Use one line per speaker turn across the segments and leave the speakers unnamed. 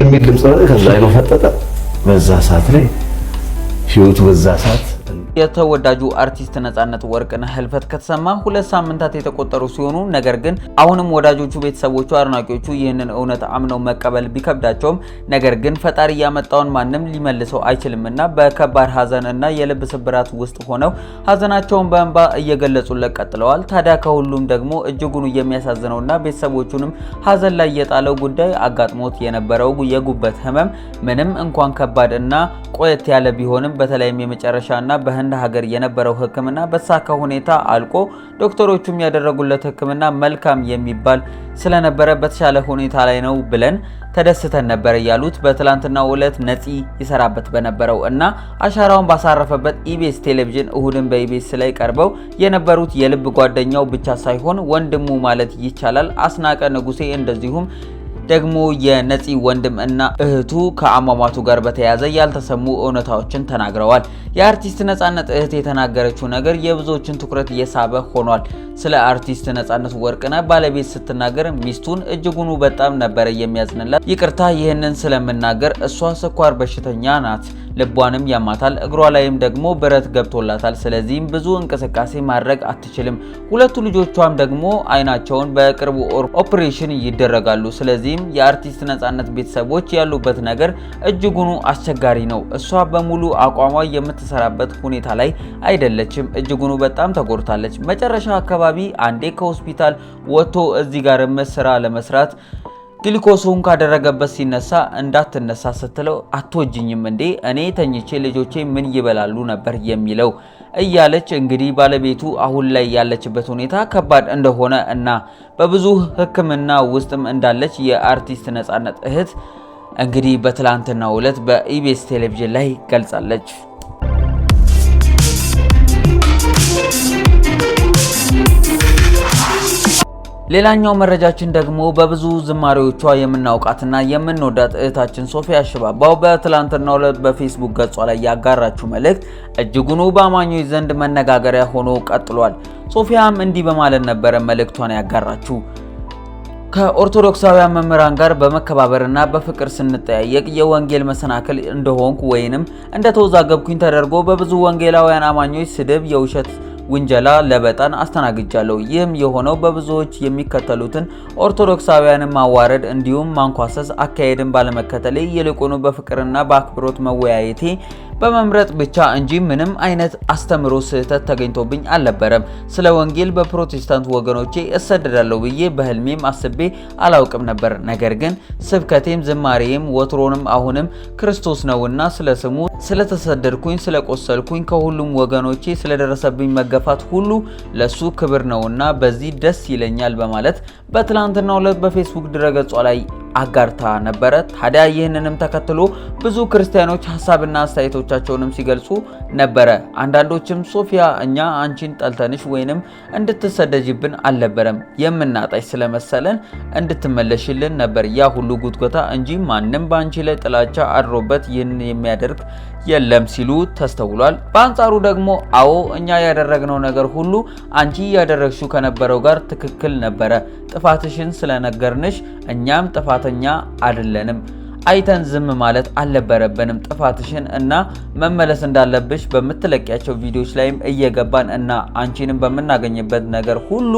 የሚል ድምጽ ነው። ከዛ አይኑ ፈጠጠ። በዛ ሰዓት ላይ ህይወቱ በዛ ሰዓት
የተወዳጁ አርቲስት ነጻነት ወርቅነህ ህልፈት ከተሰማ 2 ሳምንታት የተቆጠሩ ሲሆኑ ነገር ግን አሁንም ወዳጆቹ፣ ቤተሰቦቹ፣ አድናቂዎቹ ይህንን እውነት አምነው መቀበል ቢከብዳቸውም ነገር ግን ፈጣሪ ያመጣውን ማንም ሊመልሰው አይችልምና በከባድ ሀዘንና የልብ ስብራት ውስጥ ሆነው ሀዘናቸውን በእንባ እየገለጹለት ቀጥለዋል። ታዲያ ከሁሉም ደግሞ እጅጉን የሚያሳዝነውና ቤተሰቦቹንም ሀዘን ላይ የጣለው ጉዳይ አጋጥሞት የነበረው የጉበት ህመም ምንም እንኳን ከባድ እና ቆየት ያለ ቢሆንም በተለይም የመጨረሻና በህንድ ሀገር የነበረው ህክምና በተሳካ ሁኔታ አልቆ ዶክተሮቹም ያደረጉለት ህክምና መልካም የሚባል ስለነበረ በተሻለ ሁኔታ ላይ ነው ብለን ተደስተን ነበር ያሉት በትላንትናው ዕለት ነፂ ይሰራበት በነበረው እና አሻራውን ባሳረፈበት ኢቢኤስ ቴሌቪዥን እሁድን በኢቢኤስ ላይ ቀርበው የነበሩት የልብ ጓደኛው ብቻ ሳይሆን ወንድሙ ማለት ይቻላል አስናቀ ንጉሴ እንደዚሁም ደግሞ የነፂ ወንድም እና እህቱ ከአሟሟቱ ጋር በተያያዘ ያልተሰሙ እውነታዎችን ተናግረዋል። የአርቲስት ነጻነት እህት የተናገረችው ነገር የብዙዎችን ትኩረት እየሳበ ሆኗል። ስለ አርቲስት ነጻነት ወርቅነህ ባለቤት ስትናገር ሚስቱን እጅጉኑ በጣም ነበር የሚያዝንላት። ይቅርታ ይህንን ስለምናገር እሷ ስኳር በሽተኛ ናት፣ ልቧንም ያማታል፣ እግሯ ላይም ደግሞ ብረት ገብቶላታል። ስለዚህም ብዙ እንቅስቃሴ ማድረግ አትችልም። ሁለቱ ልጆቿም ደግሞ አይናቸውን በቅርቡ ኦፕሬሽን ይደረጋሉ። ስለዚህም የአርቲስት ነጻነት ቤተሰቦች ያሉበት ነገር እጅጉኑ አስቸጋሪ ነው። እሷ በሙሉ አቋሟ የምትሰራበት ሁኔታ ላይ አይደለችም። እጅጉኑ በጣም ተጎድታለች። መጨረሻ አካባቢ አንዴ ከሆስፒታል ወጥቶ እዚህ ጋር ስራ ለመስራት ግሉኮሱን ካደረገበት ሲነሳ እንዳትነሳ ስትለው አትወጅኝም እንዴ እኔ ተኝቼ ልጆቼ ምን ይበላሉ ነበር የሚለው እያለች እንግዲህ ባለቤቱ አሁን ላይ ያለችበት ሁኔታ ከባድ እንደሆነ እና በብዙ ሕክምና ውስጥም እንዳለች የአርቲስት ነጻነት እህት እንግዲህ በትላንትናው ዕለት በኢቢኤስ ቴሌቪዥን ላይ ገልጻለች። ሌላኛው መረጃችን ደግሞ በብዙ ዝማሬዎቿ የምናውቃትና የምንወዳት እህታችን ሶፊያ ሽባባው በትላንትናው ዕለት በፌስቡክ ገጿ ላይ ያጋራችው መልእክት እጅጉኑ በአማኞች ዘንድ መነጋገሪያ ሆኖ ቀጥሏል። ሶፊያም እንዲህ በማለት ነበረ መልእክቷን ያጋራችው። ከኦርቶዶክሳውያን መምህራን ጋር በመከባበርና በፍቅር ስንጠያየቅ የወንጌል መሰናክል እንደሆንኩ ወይንም እንደተወዛገብኩኝ ተደርጎ በብዙ ወንጌላውያን አማኞች ስድብ፣ የውሸት ውንጀላ፣ ለበጣን አስተናግጃለሁ። ይህም የሆነው በብዙዎች የሚከተሉትን ኦርቶዶክሳውያንን ማዋረድ እንዲሁም ማንኳሰስ አካሄድን ባለመከተሌ ይልቁኑ በፍቅርና በአክብሮት መወያየቴ በመምረጥ ብቻ እንጂ ምንም አይነት አስተምሮ ስህተት ተገኝቶብኝ አልነበረም። ስለ ወንጌል በፕሮቴስታንት ወገኖቼ እሰደዳለሁ ብዬ በህልሜም አስቤ አላውቅም ነበር። ነገር ግን ስብከቴም ዝማሬም ወትሮንም አሁንም ክርስቶስ ነውና ስለ ስሙ ስለተሰደድኩኝ፣ ስለቆሰልኩኝ፣ ከሁሉም ወገኖቼ ስለደረሰብኝ መገፋት ሁሉ ለሱ ክብር ነውና በዚህ ደስ ይለኛል በማለት በትላንትናው ዕለት በፌስቡክ ድረገጿ ላይ አጋርታ ነበረ። ታዲያ ይህንንም ተከትሎ ብዙ ክርስቲያኖች ሀሳብና አስተያየቶቻቸውንም ሲገልጹ ነበረ። አንዳንዶችም ሶፊያ እኛ አንቺን ጠልተንሽ ወይንም እንድትሰደጅብን አልነበረም የምናጣሽ ስለመሰለን እንድትመለሽልን ነበር ያ ሁሉ ጉትጎታ እንጂ ማንም በአንቺ ላይ ጥላቻ አድሮበት ይህን የሚያደርግ የለም ሲሉ ተስተውሏል። በአንጻሩ ደግሞ አዎ እኛ ያደረግነው ነገር ሁሉ አንቺ ያደረግሽው ከነበረው ጋር ትክክል ነበረ። ጥፋትሽን ስለነገርንሽ እኛም ጥፋተኛ አይደለንም። አይተን ዝም ማለት አልነበረብንም። ጥፋትሽን እና መመለስ እንዳለብሽ በምትለቂያቸው ቪዲዮዎች ላይም እየገባን እና አንቺንም በምናገኝበት ነገር ሁሉ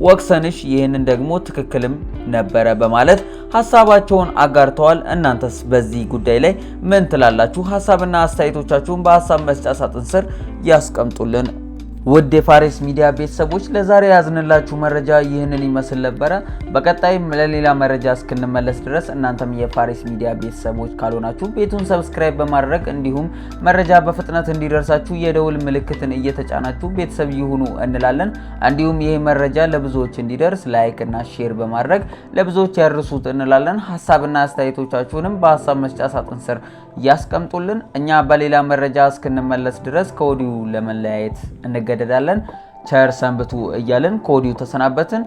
ወቅሰንሽ ይህንን ደግሞ ትክክልም ነበረ በማለት ሀሳባቸውን አጋርተዋል። እናንተስ በዚህ ጉዳይ ላይ ምን ትላላችሁ? ሀሳብና አስተያየቶቻችሁን በሀሳብ መስጫ ሳጥን ስር ያስቀምጡልን። ውድ የፋሪስ ሚዲያ ቤተሰቦች ለዛሬ ያዝንላችሁ መረጃ ይህንን ይመስል ነበረ። በቀጣይም ለሌላ መረጃ እስክንመለስ ድረስ እናንተም የፋሪስ ሚዲያ ቤተሰቦች ካልሆናችሁ ቤቱን ሰብስክራይብ በማድረግ እንዲሁም መረጃ በፍጥነት እንዲደርሳችሁ የደውል ምልክትን እየተጫናችሁ ቤተሰብ ይሁኑ እንላለን። እንዲሁም ይሄ መረጃ ለብዙዎች እንዲደርስ ላይክ እና ሼር በማድረግ ለብዙዎች ያርሱት እንላለን። ሀሳብና አስተያየቶቻችሁንም በሀሳብ መስጫ ሳጥን ስር ያስቀምጡልን። እኛ በሌላ መረጃ እስክንመለስ ድረስ ከወዲሁ ለመለያየት እንገደዳለን። ቸር ሰንብቱ እያልን ከወዲሁ ተሰናበትን።